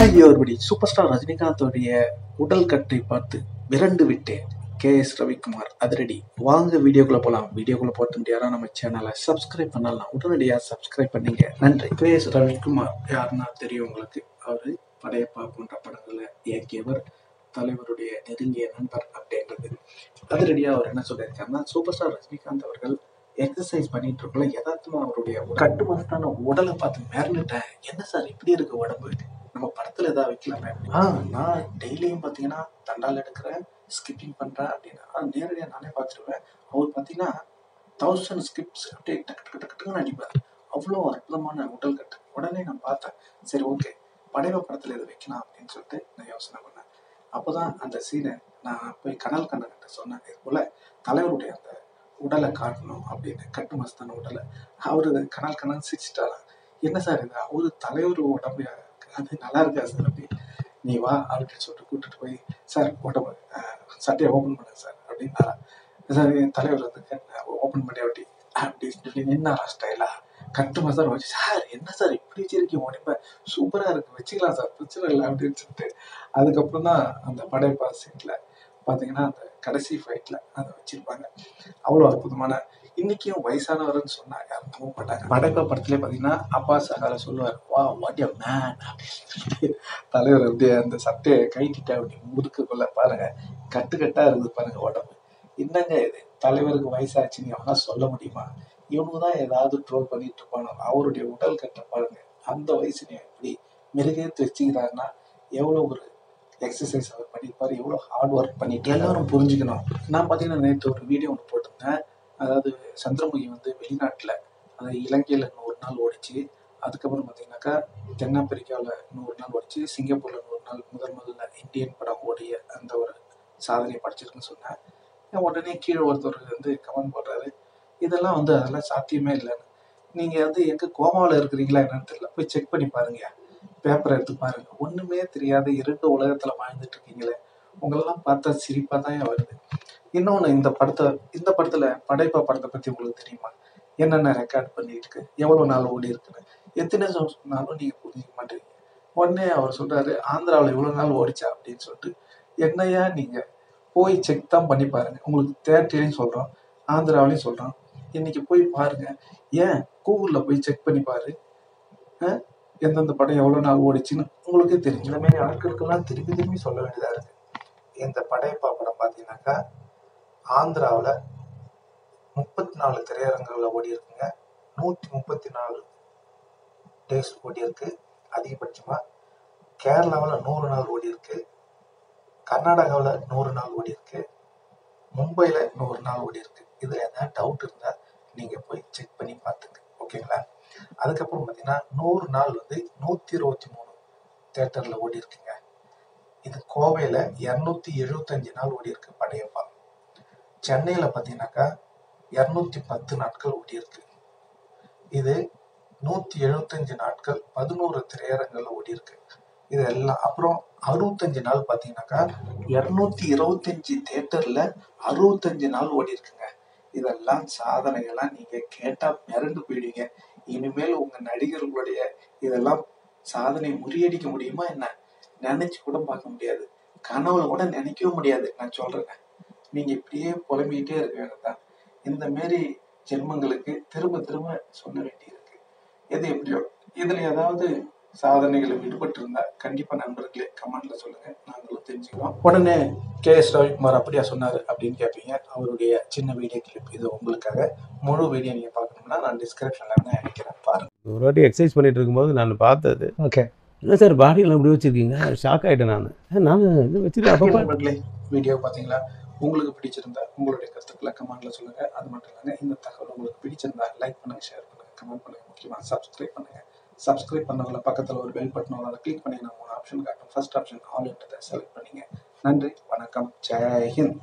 Hi everybody, super star ரஜினிகாந்தோடைய உடல் கட்டை பார்த்து விரண்டு விட்டேன். KS ரவிக்குமார் அதிரடி. வாங்க வீடியோக்குள்ள போலாம். வீடியோக்குள்ள போட்டு யாரா நம்ம சேனலை சப்ஸ்கிரைப் பண்ணலாம், உடனடியாக சப்ஸ்கிரைப் பண்ணீங்க. நன்றி. KS ரவிக்குமார் யாருன்னா தெரியும் உங்களுக்கு. அவரு படையப்பா போன்ற படங்களை இயக்கியவர், தலைவருடைய நெருங்கிய நண்பர் அப்படின்றது. அதிரடியா அவர் என்ன சொல்லியிருக்காருன்னா, சூப்பர் ஸ்டார் ரஜினிகாந்த் அவர்கள் எக்ஸசைஸ் பண்ணிட்டு இருக்கல யதார்த்தமா அவருடைய கட்டுமஸ்தான உடலை பார்த்து மிரண்டுட்டேன். என்ன சார் இப்படி இருக்கு உடம்பு, நம்ம படத்துல ஏதாவது வைக்கலாமே? நான் டெய்லியும் பாத்தீங்கன்னா தண்டால் எடுக்கிறேன், ஸ்கிப்பிங் பண்றேன் அப்படின்னா நேரடியா நானே பார்த்துருவேன். அவர் பாத்தீங்கன்னா 1000 ஸ்கிப்ஸ் அப்படியே டக்கு டக்கு டக்கு டக்குன்னு அடிப்பார். அவ்வளோ அற்புதமான உடல் கட்டு. உடனே நான் பார்த்தேன், சரி ஓகே படையப்பா படத்துல இதை வைக்கலாம் அப்படின்னு சொல்லிட்டு நான் யோசனை பண்ணேன். அப்போதான் அந்த சீனை நான் போய் கனல் கண்ணன் சொன்னேன், இது போல தலைவருடைய அந்த உடலை காட்டணும் அப்படின்னு, கட்டு மஸ்தான உடலை. அவரு கனல் கண்ணன் சிரிச்சிட்டாராம். என்ன சார் இது, அவரு தலைவர் உடம்பு அது நல்லா இருக்கா சார் அப்படி, நீ வா அப்படின்னு சொல்லிட்டு கூப்பிட்டுட்டு போய், சார் உடம்பு சட்டையை ஓப்பன் பண்ணுங்க சார் அப்படின்னா, சார் என் தலைவர் வந்து ஓப்பன் பண்ணி அப்படி அப்படின்னு சொல்லி நின்னாரா ஸ்டைலா கட்டு மசாலா வச்சு. சார் என்ன சார் இப்படி வச்சிருக்கீங்க, உடம்பு சூப்பரா இருக்கு, வச்சுக்கலாம் சார் பிரச்சனை இல்லை அப்படின்னு சொல்லிட்டு. அதுக்கப்புறம் தான் அந்த படையப்பா சீட்ல பாத்தீங்கன்னா அந்த கடைசி ஃபைட்ல அதை வச்சிருப்பாங்க. அவ்வளோ அற்புதமான, இன்னைக்கும் வயசானவர்னு சொன்னா யாரும் நம்ப மாட்டாங்க. படைப்பா படத்துலேயே பாத்தீங்கன்னா அப்பா சாரால சொல்லுவார், வா வாட் எ மேன் அப்படின்னு. தலைவர் அப்படியே அந்த சட்டையை கைட்டிட்டா அப்படி முறுக்குக்குள்ள பாருங்க, கட்டுக்கட்டா இருக்குது பாருங்க உடம்பு. என்னங்க இது, தலைவருக்கு வயசாச்சுன்னு எவனா சொல்ல முடியுமா? இவனுக்கு தான் ஏதாவது ட்ரோல் பண்ணிட்டு இருப்பானோ. அவருடைய உடல் கட்ட பாருங்க, அந்த வயசுலயும் எப்படி மிருகத்து வச்சுக்கிறாருன்னா எவ்வளவு ஒரு எக்ஸசைஸ் அவர் பண்ணியிருப்பாரு, எவ்வளோ ஹார்ட் ஒர்க் பண்ணிட்டு எல்லாரும் புரிஞ்சுக்கணும். நான் பார்த்தீங்கன்னா நேற்று ஒரு வீடியோ ஒன்று போட்டிருந்தேன். அதாவது சந்திரமுகி வந்து வெளிநாட்டில், அதாவது இலங்கையில் 100 நாள் ஓடிச்சு. அதுக்கப்புறம் பார்த்தீங்கன்னாக்கா தென்னாப்பிரிக்காவில் 100 நாள் ஓடிச்சு. சிங்கப்பூரில் 100 நாள் முதல்ல இந்தியன் படம் ஓடிய அந்த ஒரு சாதனையை படிச்சிருக்குன்னு சொன்னேன். உடனே கீழே ஒருத்தர் வந்து கமெண்ட் போடுறாரு, இதெல்லாம் வந்து அதெல்லாம் சாத்தியமே இல்லைன்னு. நீங்கள் வந்து எங்கே கோமாவில் இருக்கிறீங்களா என்னன்னு தெரியல, போய் செக் பண்ணி பாருங்க, பேப்பரை எடுத்து பாருங்க. ஒண்ணுமே தெரியாத இருண்ட உலகத்துல வாழ்ந்துட்டு இருக்கீங்களே, உங்களெல்லாம் பார்த்தா சிரிப்பா தான் வருது. இன்னொன்னு, இந்த படத்துல படைப்பா படத்தை பத்தி உங்களுக்கு தெரியுமா? என்னென்ன ரெக்கார்ட் பண்ணிட்டு இருக்கு, எவ்வளவு நாள் ஓடி இருக்குன்னு எத்தனை சொன்னாலும் நீங்க புரிஞ்சுக்க மாட்டீங்க. உடனே அவர் சொல்றாரு, ஆந்திராவில் இவ்வளவு நாள் ஓடிச்சா அப்படின்னு சொல்லிட்டு. என்னையா நீங்க போய் செக் தான் பண்ணி பாருங்க. உங்களுக்கு தேட்டர்லையும் சொல்றோம், ஆந்திராவிலையும் சொல்றோம், இன்னைக்கு போய் பாருங்க. ஏன் கூகுள்ல போய் செக் பண்ணி பாரு, எந்தெந்த படம் எவ்வளவு நாள் ஓடிச்சுன்னு உங்களுக்கே தெரியும். இந்த மாதிரி ஆட்களுக்கெல்லாம் திருப்பி திரும்பி சொல்ல வேண்டியதா இருக்கு. இந்த படையப்பா படம் பார்த்தீங்கன்னாக்கா ஆந்திராவில் 34 திரையரங்குகளில் ஓடி இருக்குங்க. 134 டேஸ் ஓடி இருக்கு அதிகபட்சமா. கேரளாவில் 100 நாள் ஓடி இருக்கு. கர்நாடகாவில் 100 நாள் ஓடி இருக்கு. மும்பையில் 100 நாள் ஓடி இருக்கு. இதுல ஏதாவது டவுட் இருந்தா நீங்க போய் செக் பண்ணி பார்த்துங்க, ஓகேங்களா? அதுக்கப்புறம் பார்த்தீங்கன்னா 100 நாள் வந்து 123 தியேட்டர்ல ஓடி இருக்குங்க. இது கோவையில 275 நாள் ஓடி இருக்கு படையப்பா. சென்னையில பார்த்தீங்கன்னாக்கா 210 நாட்கள் ஓடி இருக்கு. இது 175 நாட்கள் 11 திரையரங்குல ஓடி இருக்கு. இதெல்லாம் அப்புறம் 65 நாள் பார்த்தீங்கன்னாக்கா 225 தியேட்டர்ல 65 நாள் ஓடி இருக்குங்க. இதெல்லாம் சாதனைகள்லாம் நீங்க கேட்டா மிரண்டு போயிடுவீங்க. இனிமேல் உங்க நடிகர்களுடைய இதெல்லாம் சாதனை முறியடிக்க முடியுமா என்ன? நினைச்சு கூட பார்க்க முடியாது, கனவுல கூட நினைக்கவும் முடியாது. நான் சொல்றேன், நீங்க இப்படியே புலம்பிக்கிட்டே இருக்க வேண்டியதான். இந்த மாரி ஜென்மங்களுக்கு திரும்ப திரும்ப சொல்ல வேண்டியிருக்கு. எது எப்படியோ, இதுல ஏதாவது சாதனைகளை விடுபட்டு இருந்தா கண்டிப்பா நண்பர்களே கமெண்ட்ல சொல்லுங்க, நாங்களும் தெரிஞ்சுக்கிறோம். உடனே KS ரவிக்குமார் அப்படியா சொன்னாரு அப்படின்னு கேட்பீங்க. அவருடைய சின்ன வீடியோ கிளிப் இது உங்களுக்காக. முழு வீடியோ நீங்க பார்க்கணும்னா நான் டிஸ்கிரிப்ஷன்ல நான் நினைக்கிறேன், பாருங்க. ஒரு வாட்டி எக்ஸசைஸ் பண்ணிட்டு இருக்கும்போது நான் பார்த்தது. ஓகே, என்ன சார் பாடியில் இப்படி வச்சுருக்கீங்க, ஷாக் ஆகிட்டேன் நான் இது வச்சுருக்கேன். அப்போ நண்பர்களே வீடியோ பார்த்தீங்களா? உங்களுக்கு பிடிச்சிருந்தா உங்களுடைய கருத்துக்களை கமெண்ட்ல சொல்லுங்க. அது மட்டும் இல்லைங்க, இந்த தகவல் உங்களுக்கு பிடிச்சிருந்தா லைக் பண்ணுங்க, ஷேர் பண்ணுங்க, கமெண்ட் பண்ணுங்க, முக்கியமாக சப்ஸ்கிரைப் பண்ணுங்க. சப்ஸ்கிரைப் பண்ணவங்கள பக்கத்தில் ஒரு பெல் பட்டன் வரும், அதை கிளிக் பண்ணி நான் 3 ஆப்ஷன் காட்டும். ஃபர்ஸ்ட் ஆப்ஷன் ஆல் என்றதை செலக்ட் பண்ணிங்க. நன்றி, வணக்கம், ஜெய் ஹிந்த்.